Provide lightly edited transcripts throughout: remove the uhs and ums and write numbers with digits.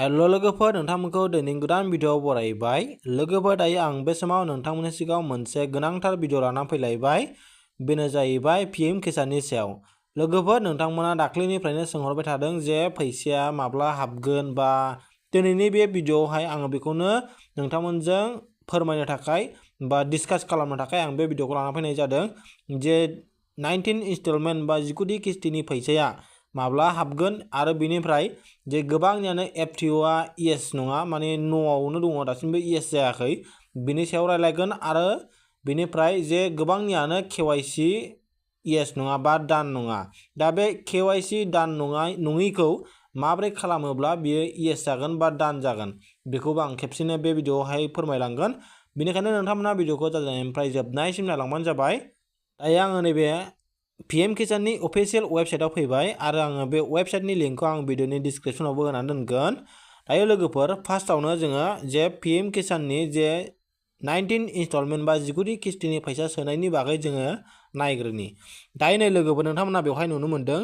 Hello लोगोफोर नोंथांमोनखौ दिनै गोदान भिडिअ बरायबाय। लोगोफोर दायो आं बे समाव नोंथांमोननि सिगाङाव मोनसे गोनांथार भिडिअ लाना फैलायबाय। बेनो जाहैबाय पीएम किसाननि सायाव। लोगोफोर नोंथांमोना दाख्लैनिफ्रायनो सोंहरबाय थादों जे फैसाया माब्ला हाबगोन बा दिनैनि बे भिडिअआवहाय आङो बेखौनो नोंथांमोनजों फोरमायनो थाखाय बा डिसकास खालामनो थाखाय आं बे भिडिअखौ लाना फैनाय जादों जे 19 इनस्टलमेन्ट बा 19थि किस्तिनि फैसाया माब्ला हाबगोन आरो बिनिफ्राय जे गोबांनियानो FTOआ येस नङा माने न'आवनो दङ दासिमबो येस जायाखै बिनि सायाव रायलायगोन आरो बिनिफ्राय जे गोबांनियानो KYC येस नङा बा दान नङा दा बे KYC दान नङैखौ माबोरै खालामोब्ला बियो येस जागोन बा दान जागोन बेखौबो आं खेबसेनो बे भिडिअआवहाय फोरमायलांगोन। बेनिखायनो नोंथांमोना भिडिअखौ जागायनायनिफ्राय जोबनायसिम नायलांबानो जाबाय। दायो आङो नैबे पीएम किसाननि अफिशियल वेबसाइटआव फैबाय आरो आङो बे वेबसाइटनि लिंकखौ आं भिडिअनि डिसक्रिप्शनावबो होनानै दोनगोन। दायो लोगोफोर फार्स्टआवनो जोङो जे पीएम किसाननि जे 19 इनस्टलमेन्ट बा 19थि किस्तिनि फैसा सोनायनि बागै जोङो नायग्रोनि। दायो नै लोगोफोर नोंथांमोना बेवहाय नुनो मोन्दों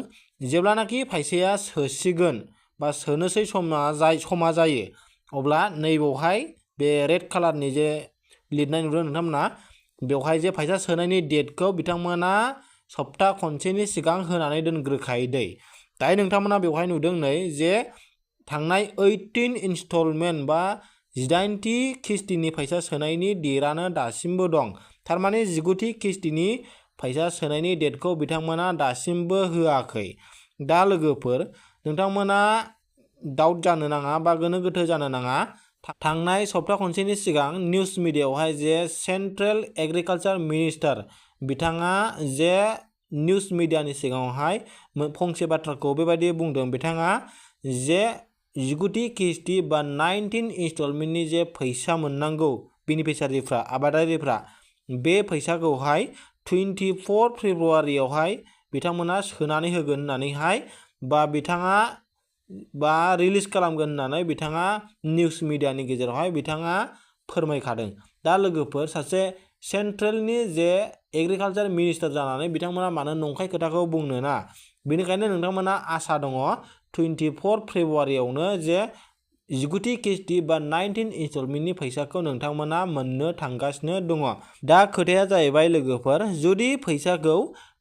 जेब्लानाखि फैसाया सोसिगोन बा सोनोसै समा जायो अब्ला नैबावहाय बे रेड कालारनि जे लिरनाय नुदों नोंथांमोना बेवहाय जे फैसा सोनायनि डेटखौ बिथांमोना सप्ता खनसेनि सिगां होनानै दोनग्रोखायो दै। दायो नोंथांमोना बेवहाय नुदों नै जे थांनाय 18 इनस्टलमेन्ट बा 18थि किस्तिनि फैसा सोनायनि डेटआनो दासिमबो दं। थारमाने 19थि किस्तिनि फैसा सोनायनि डेटखौ बिथांमोना दासिमबो होआखै। दा लोगोफोर नोंथांमोना डाउट जानो नाङा बा गोनो गोथो जानो नाङा। थांनाय सप्ता खनसेनि सिगां निउस मिडियायावहाय जे सेन्ट्रेल एग्रिकालचार मिनिस्टार बिथाङा जे निउस मिडियानि सिगाङावहाय फंसे बाथ्राखौ बेबायदि बुंदों बिथाङा जे 19थि किस्ति बा 19 इनस्टलमेन्टनि जे फैसा मोननांगौ बेनिफिसारिफ्रा आबादारिफ्रा बे फैसाखौहाय 24 फेब्रुवारियावहाय बिथांमोना सोनानै होगोन होननानैहाय बा बिथाङा बा रिलिज खालामगोन होननानै बिथाङा निउस मिडियानि गेजेरावहाय बिथाङा फोरमायखादों। दा लोगोफोर सासे सेन्ट्रेलनि जे एग्रिकालचार मिनिस्टार जानानै बिथांमोना मानो नंखाय खोथाखौ बुंनो ना बेनिखायनो नोंथांमोना आसा दङ 24 फेब्रुवारियावनो जे 19थि किस्ति बा 19 इनस्टलमेन्टनि फैसाखौ नोंथांमोना मोननो थांगासिनो दङ। दा खोथाया जाहैबाय लोगोफोर जुदि फैसाखौ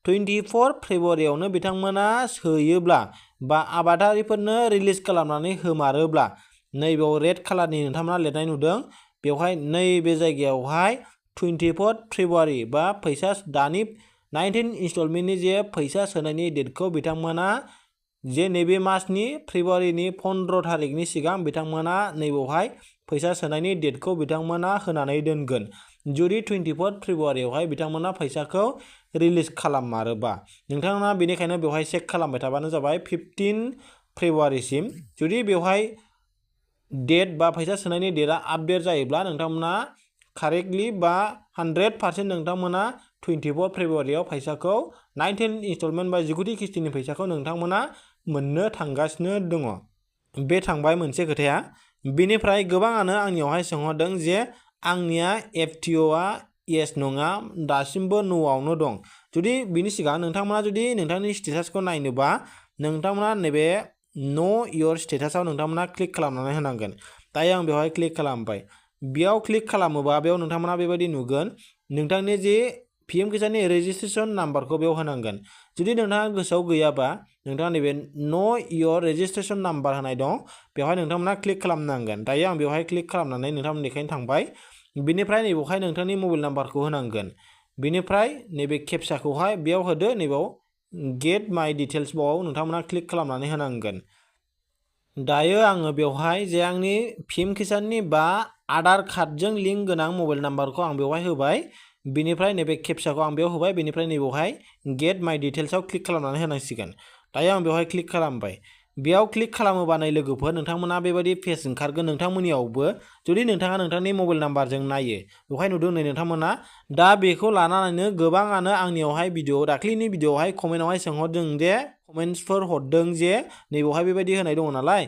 24 फेब्रुवारियावनो बिथांमोना सोयोब्ला बा आबादारिफोरनो रिलिज खालामनानै होमारोब्ला नैबेयाव रेड कालारनि नोंथांमोना लिरनाय नुदों बेवहाय नैबे जायगायावहाय 24 फेब्रुवारि बा फैसा दानि 19 इनस्टलमेन्टनि जे फैसा सोनायनि डेटखौ बिथांमोना जे नैबे मासनि फेब्रुवारिनि 15 थारिखनि सिगां बिथांमोना नैबेवहाय फैसा सोनायनि डेटखौ बिथांमोना होनानै दोनगोन। जुदि 24 फेब्रुवारियावहाय बिथांमोना फैसाखौ रिलिज खालाममारोबा नोंथांमोना बेनिखायनो बेवहाय चेक खालामबाय थाबानो जाबाय 15 फेब्रुवारिसिम जुदि बेवहाय डेट बा फैसा सोनायनि डेटआ आपडेट जायोब्ला नोंथांमोना कारेक्टलि बा 100% नोंथांमोना 24 फेब्रुवारियाव फैसाखौ 19 इनस्टलमेन्ट बा 19थि किस्तिनि फैसाखौ नोंथांमोना मोननो थांगासिनो दङ। बे थांबाय मोनसे खोथाया। बेनिफ्राय गोबाङानो आंनियावहाय सोंहरदों जे आंनिया FTOआ येस नङा दासिमबो न'आवनो दं। जुदि बिनि सिगां नोंथांमोना जुदि नोंथांनि स्टेटासखौ नायनोबा नोंथांमोना नैबे नो योर स्टेटासआव नोंथांमोना क्लिक खालामनानै होनांगोन। दायो आं बेवहाय क्लिक खालामबाय। बेयाव क्लिक खालामोबा बेयाव नोंथांमोना बेबायदि नुगोन नोंथांनि जे पीएम किसाननि रेजिस्ट्रेशन नाम्बारखौ बेयाव होनांगोन। जुदि नोंथाङा गोसोआव गैयाबा नोंथाङा नैबे नो योर रेजिस्ट्रेशन नाम्बार होनाय दं बेवहाय नोंथांमोना क्लिक खालामनांगोन। दायो आं बेवहाय क्लिक खालामनानै नोंथांमोननिखायनो थांबाय। बिनिफ्राय नैबेवहाय नोंथांनि मबाइल नाम्बारखौ होनांगोन। बिनिफ्राय नैबे केपचाखौहाय बेयाव होदो नैबाव गेट माय डिटेल्स बाव नोंथांमोना क्लिक खालामनानै होनांगोन। दायो आङो बेवहाय जे आंनि पीएम किसाननि बा आधार कार्डजों लिंक गोनां मबाइल नाम्बारखौ आं बेवहाय होबाय। बिनिफ्राय नैबे केपचाखौ आं बेयाव होबाय। बिनिफ्राय नैबेवहाय गेट माय डिटेल्सआव क्लिक खालामनानै होनांसिगोन। दायो आं बेवहाय क्लिक खालामबाय। बेयाव क्लिक खालामोबा नै लोगोफोर नोंथांमोना बेबायदि पेज ओंखारगोन नोंथांमोननियावबो जुदि नोंथाङा नोंथांनि मबाइल नाम्बारजों नायो बेवहाय नुदों नै नोंथांमोना दा बेखौ लानानैनो गोबाङानो आंनियावहाय दाख्लैनि भिडिअआवहाय कमेन्टआवहाय सोंहरदों जे कमेन्ट्सफोर हरदों जे नैबेवहाय बेबायदि होनाय दङ नालाय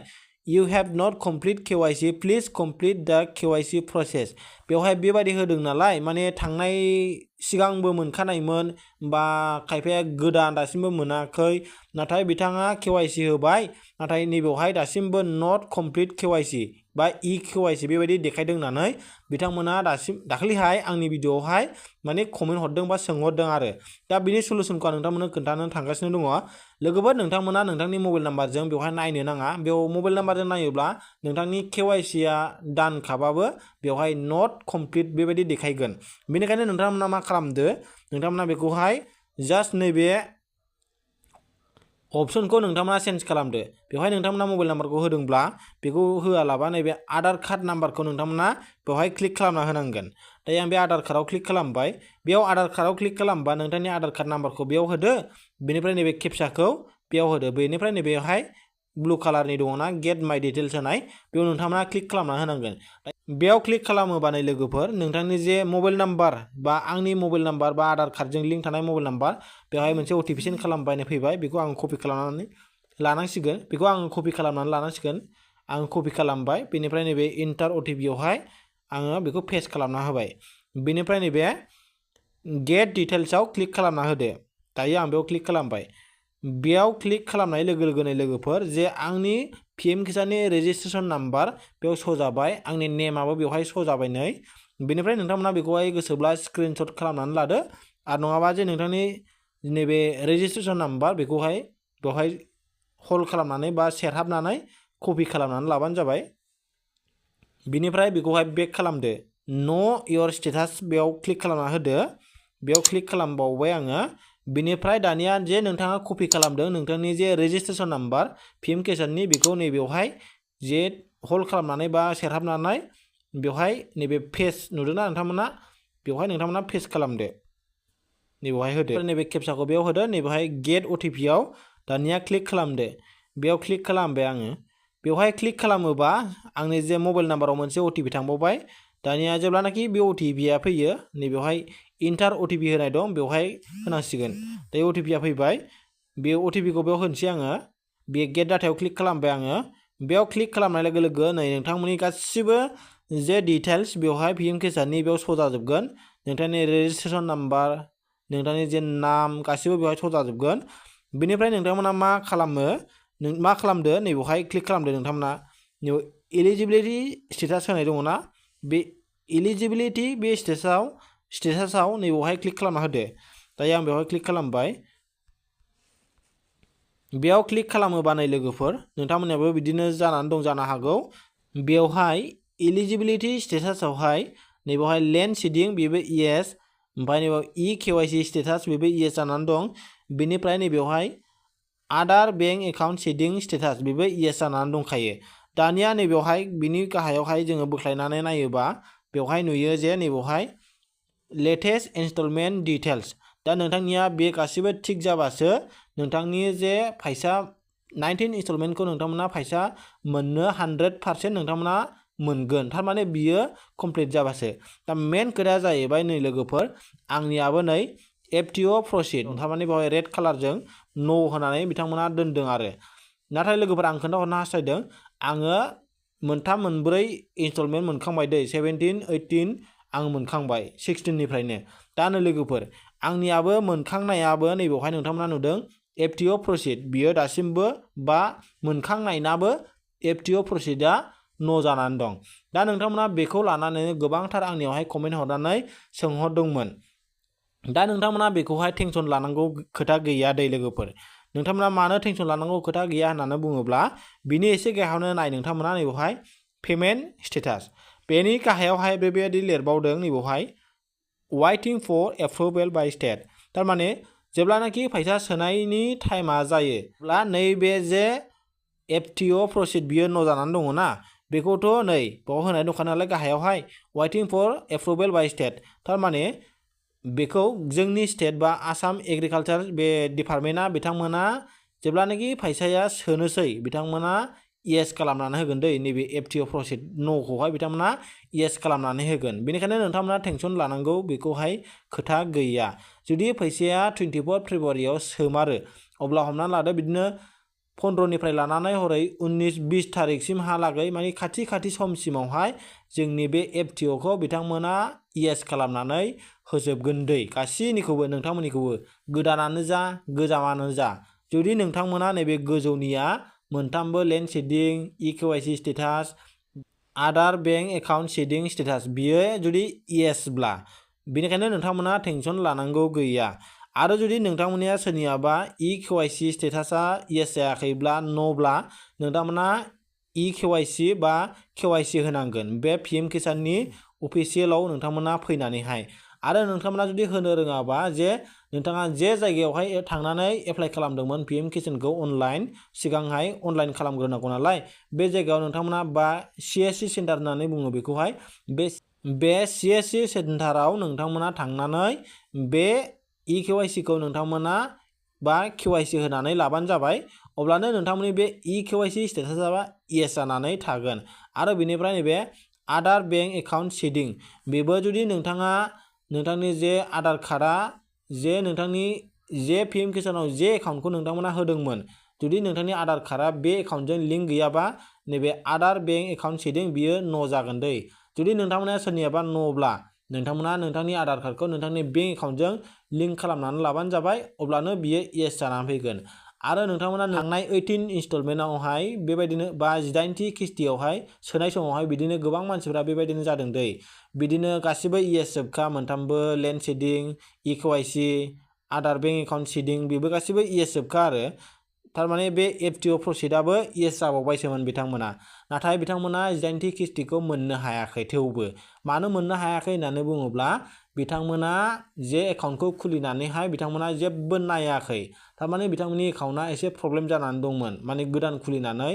You have not complete KYC please complete the KYC process बेवहाय बेबायदि होदों नालाय माने थांनाय सिगांबो मोनखानायमोन बा खायफाया गोदान दासिमबो मोनाखै नाथाय बिथाङा KYC होबाय नाथाय नैबेवहाय दासिमबो नट कमप्लिट KYC बा eKYC बेबायदि देखायदों होननानै बिथांमोना दाखालिहाय आंनि भिडिअआवहाय माने कमेन्ट हरदों बा सोंहरदों आरो दा बिनि सलुसनखौ आं नोंथांमोननो खोन्थानो थांगासिनो दङ। लोगोफोर नोंथांमोना नोंथांनि मबाइल नाम्बारजों बेवहाय नायनो नाङा। बेयाव मबाइल नाम्बारजों नायोब्ला नोंथांनि KYCआ दानखाबाबो बेवहाय नट कमप्लिट बेबायदि देखायगोन। बेनिखायनो नोंथांमोना मा खालामदो नोंथांमोना बेखौहाय जास्ट नैबे अपसनखौ नोंथांमोना चेन्ज खालामदो। बेवहाय नोंथांमोना मबाइल नाम्बारखौ होदोंब्ला बेखौ होआलाबा नैबे आधार कार्ड नाम्बारखौ नोंथांमोना बेवहाय क्लिक खालामना होनांगोन। दायो आं बे आधार कार्डआव क्लिक खालामबाय। बेयाव आधार कार्डआव क्लिक खालामबा नोंथांनि आधार कार्ड नाम्बारखौ बेयाव होदो। बेनिफ्राय नैबे केपचाखौ बेयाव होदो। बेनिफ्राय नैबेवहाय ब्लु कालारनि दङना गेट माइ डिटेल्स होनाय बेयाव नोंथांमोना क्लिक खालामना होनांगोन। बेयाव क्लिक खालामोबा नै लोगोफोर नोंथांनि जे मबाइल नाम्बार बा आंनि मबाइल नाम्बार बा आधार कार्डजों लिंक थानाय मबाइल नाम्बार बेवहाय मोनसे OTP सेन्ड खालामबाय फैबाय। बेखौ आं कपि खालामनानै लानांसिगोन। बेखौ आं कपि खालामनानै लानांसिगोन। आं कपि खालामबाय। बेनिफ्राय नैबे इन्टार OTPयावहाय आङो बेखौ पेस्ट खालामना होबाय। बेनिफ्राय नैबे गेट डिटेल्सआव क्लिक खालामना होदो। दायो आं बेयाव क्लिक खालामबाय। बेयाव क्लिक खालामनाय लोगो लोगोनो लोगोफोर जे आंनि PM किसाननि रेजिस्ट्रेसन नाम्बार बेयाव श' जाबाय। आंनि नेमाबो बेवहाय श' जाबाय नै। बेनिफ्राय नोंथांमोना बेखौहाय गोसोब्ला स्क्रिनशट खालामनानै लादो आरो नङाबा जे नोंथांनि नैबे रेजिस्ट्रेसन नाम्बार बेखौहाय बेवहाय हल्ड खालामनानै बा सेरहाबनानै कपि खालामनानै लाबानो जाबाय। बिनिफ्राय बेखौहाय बेक खालामदो। नो योर स्टेटास बेयाव क्लिक खालामना होदो। बेयाव क्लिक खालामबावबाय आङो। बिनिफ्राय दानिया जे नोंथाङा कपि खालामदों नोंथांनि जे रेजिस्ट्रेसन नाम्बार PM किसाननि बेखौ नैबेवहाय जे हल्ड खालामनानै बा सेरहाबनानै बेवहाय नैबे पेस्ट नुदोंना नोंथांमोना बेवहाय नोंथांमोना पेस्ट खालामदो। नैबेवहाय होदो। नैबे केपचाखौ बेयाव होदो। नैबेवहाय गेट OTPयाव दानिया क्लिक खालामदो। बेयाव क्लिक खालामबाय आङो। बेवहाय क्लिक खालामोबा आंनि जे मबाइल नाम्बाराव मोनसे OTP थांबावबाय। दानिया जेब्लानाखि बे OTPया फैयो नैबेवहाय इन्टार OTP होनाय दं बेवहाय होनांसिगोन। दायो OTPया फैबाय। बे OTPखौ बेयाव होनोसै आङो। बे गेट डाटायाव क्लिक खालामबाय आङो। बेयाव क्लिक खालामनाय लोगो लोगो नै नोंथांमोननि गासिबो जे डिटेल्स बेवहाय PM किसाननि बेयाव श' जाजोबगोन। नोंथांनि रेजिस्ट्रेसन नाम्बार नोंथांनि जे नाम गासिबो बेवहाय श' जाजोबगोन। बेनिफ्राय नोंथांमोना मा खालामदो नैबेवहाय क्लिक खालामदो। नोंथांमोना एलिजिबिलिटि स्टेटास होनाय दङना बे एलिजिबिलिटि बे स्टेटासाव नैबेवहाय क्लिक खालामना होदो। दायो आं बेवहाय क्लिक खालामबाय। बेयाव क्लिक खालामोबा नै लोगोफोर नोंथांमोनहाबो बिदिनो जानानै दं जानो हागौ। बेवहाय एलिजिबिलिटि स्टेटासावहाय नैबेवहाय लेन्ड सिडिं बेबो येस ओमफ्राय नैबेयाव eKYC स्टेटास बेबो येस जानानै दं। बेनिफ्राय नैबेवहाय आदार बेंक एकाउन्ट सिडिं स्टेटास बेबो येस जानानै दंखायो। दानिया नैबेवहाय बिनि गाहायावहाय जोङो बोख्लायनानै नायोबा बेवहाय नुयो जे नैबेवहाय लेटेस्ट इनस्टलमेन्ट डिटेल्स। दा नोंथांनिया बे गासिबो थिग जाबासो नोंथांनि जे फैसा 19 इनस्टलमेन्टखौ नोंथांमोना फैसा मोननो 100% नोंथांमोना मोनगोन। थारमाने बियो कमप्लिट जाबासो। दा मेन खोथाया जाहैबाय नै लोगोफोर आंनियाबो नै FTO प्रसिड थारमाने बेवहाय रेड कालारजों नो होनानै बिथांमोना दोनदों आरो। नाथाय लोगोफोर आं खोन्थाहरनो हास्थायदों आङो मोनथाम मोनब्रै इनस्टलमेन्ट मोनखांबाय दै 17, 18 आं मोनखांबाय 16निफ्रायनो। दा नै लोगोफोर आंनियाबो मोनखांनायाबो नैबेवहाय नोंथांमोना नुदों FTO प्रसिड बियो दासिमबो बा मोनखांनायनाबो FTO प्रसिडआ न' जानानै दं। दा नोंथांमोना बेखौ लानानै गोबांथार आंनियावहाय कमेन्ट हरनानै सोंहरदोंमोन। दा नोंथांमोना बेखौहाय टेनसन लानांगौ खोथा गैया दै लोगोफोर। नोंथांमोना मानो टेनसन लानांगौ खोथा गैया होननानै बुङोब्ला बिनि एसे गाहायावनो नाय नोंथांमोना नैबेवहाय पेमेन्ट स्टेटास बेनि गाहायावहाय बेबायदि लिरबावदों नैबेवहाय waiting for approval by state. थारमाने जेब्लानाखि फैसा सोनायनि टाइमा जायो अब्ला नैबे जे FTO प्रसिड बियो न' जानानै दङ ना बेखौथ' नै बाव होनाय दंखा नालाय गाहायावहाय waiting for approval by state. थारमाने बेखौ जोंनि स्टेट बा आसाम एग्रिकालचार बे डिपार्टमेन्टआ बिथांमोना जेब्लानाखि फैसाया सोनोसै बिथांमोना येस खालामनानै होगोन दै नैबे FTO प्रसिड न'खौहाय बिथांमोना येस खालामनानै होगोन। बेनिखायनो नोंथांमोना टेनसन लानांगौ बेखौहाय खोथा गैया। जुदि फैसाया 24 फेब्रुवारियाव सोमारो अब्ला हमनानै लादो बिदिनो 15निफ्राय लानानै हरै 19-20 थारिखसिमहालागै माने खाथि समसिमावहाय जोंनि बे FTO खौ बिथांमोना yes खालामनानै होजोबगोन दै गासैनिखौबो नोंथांमोननिखौबो गोदानानो जा गोजामानो जा जुदि नोंथांमोना नैबे गोजौनिया मोनथामबो लेन्ड शेडिं eKYC स्टेटास आदार बेंक एकाउन्ट शेडिं स्टेटास बियो जुदि येसब्ला बेनिखायनो नोंथांमोना टेनसन लानांगौ गैया आरो जुदि नोंथांमोननिया सोरनियाबा eKYC स्टेटासा येस जायाखैब्ला न'ब्ला नोंथांमोना eKYC बा KYC होनांगोन बे PM किसाननि अफिसियेलाव नोंथांमोना फैनानैहाय आरो नोंथांमोना जुदि होनो रोङाबा जे नोंथाङा जे जायगायावहाय थांनानै एप्लाइ खालामदोंमोन PM किसानखौ अनलाइन सिगांहाय अनलाइन खालामग्रोनांगौ नालाय बे जायगायाव नोंथांमोना बा CSC सेन्टार होननानै बुङो बेखौहाय बे CSC सेन्टाराव नोंथांमोना थांनानै बे eKYC खौ नोंथांमोना बा KYC होनानै लाबानो जाबाय अब्लानो नोंथांमोननि बे eKYC स्टेटासा येस जानानै थागोन आरो बेनिफ्राय नैबे आदार बेंक एकाउन्ट शेडिं बेबो जुदि नोंथाङा नोंथांनि जे आधार कार्डआ जे नोंथांनि जे PM किसानाव जे एकाउन्टखौ नोंथांमोना होदोंमोन जुदि नोंथांनि आधार कार्डआ बे एकाउन्टजों लिंक गैयाबा नैबे आदार बेंक एकाउन्ट शेडिं बियो न' जागोन दै जुदि नोंथांमोना सोरनियाबा न'ब्ला नोंथांमोना नोंथांनि आधार कार्डखौ नोंथांनि बेंक एकाउन्टजों लिंक खालामनानै लाबानो जाबाय अब्लानो बियो येस जानानै फैगोन आरो नोंथांमोना थांनाय 18 इनस्टलमेन्टआवहाय बेबायदिनो बा 18थि किस्तियावहाय सोनाय समावहाय बिदिनो गोबां मानसिफोरा बेबायदिनो जादों दै बिदिनो गासिबो येस जोबखा मोनथामबो लेन्ड शेडिं eKYC आदार बेंक एकाउन्ट शेडिं बेबो गासिबो येस जोबखा आरो थारमाने बे FTO प्रसेसआबो येस जाबावबायसोमोन बिथांमोना नाथाय बिथांमोना 18थि किस्तिखौ मोननो हायाखै थेवबो मानो मोननो हायाखै होननानै बुङोब्ला बिथांमोना जे एकाउन्टखौ खुलिनानैहाय बिथांमोना जेबो नायाखै थारमाने बिथांमोननि एकाउन्टआ एसे प्रब्लेम जानानै दंमोन माने गोदान खुलिनानै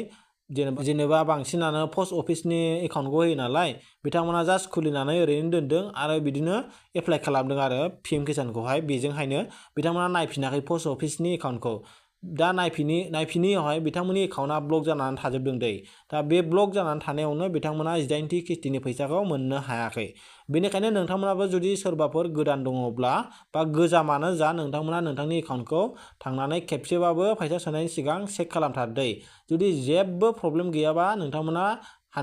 जेनेबा बांसिनानो पस्ट अफिसनि एकाउन्टखौ होयो नालाय बिथांमोना जास्ट खुलिनानै ओरैनो दोनदों आरो बिदिनो एप्लाइ खालामदों आरो PM किसानखौहाय बेजोंहायनो बिथांमोना नायफिनाखै पस्ट अफिसनि एकाउन्टखौ दा नायफिनियावहाय बिथांमोननि एकाउन्टआ ब्लक जानानै थाजोबदों दै दा बे ब्लक जानानै थानायावनो बिथांमोना 18थि किस्तिनि फैसाखौ मोननो हायाखै बेनिखायनो नोंथांमोनाबो जुदि सोरबाफोर गोदान दङब्ला बा गोजामानो जा नोंथांमोना नोंथांनि एकाउन्टखौ थांनानै खेबसेबाबो फैसा सोनायनि सिगां चेक खालामथार दै जुदि जेबो प्रब्लेम गैयाबा नोंथांमोना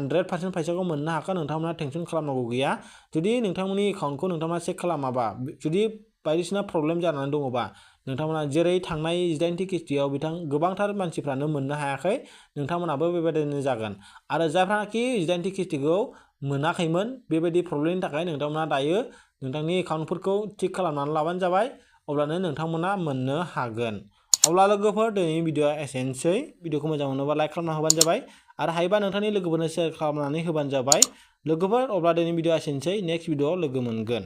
100% फैसाखौ मोननो हागोन नोंथांमोना टेनसन खालामनांगौ गैया जुदि नोंथांमोननि एकाउन्टखौ नोंथांमोना चेक खालामाबा जुदि बायदिसिना प्रब्लेम जानानै दङबा नोंथांमोना जेरै थांनाय 18थि किस्तियाव गोबांथार मानसिफ्रानो मोननो हायाखै नोंथांमोनाबो बेबायदिनो जागोन आरो जायफ्रानाखि 18थि किस्तिखौ मोनाखैमोन बेबायदि प्रब्लेमनि थाखाय नोंथांमोना दायो नोंथांनि एकाउन्टफोरखौ थिक खालामनानै लाबानो जाबाय अब्लानो नोंथांमोना मोननो हागोन अब्ला लोगोफोर दिनैनि भिडिअआ एसेनोसै भिडिअखौ मोजां मोनोबा लाइक खालामना होबानो जाबाय आरो हायोबा नोंथांनि लोगोफोरनो शेयार खालामनानै होबानो जाबाय लोगोफोर अब्ला दिनैनि भिडिअआ एसेनोसै नेक्स्ट भिडिअआव लोगो मोनगोन।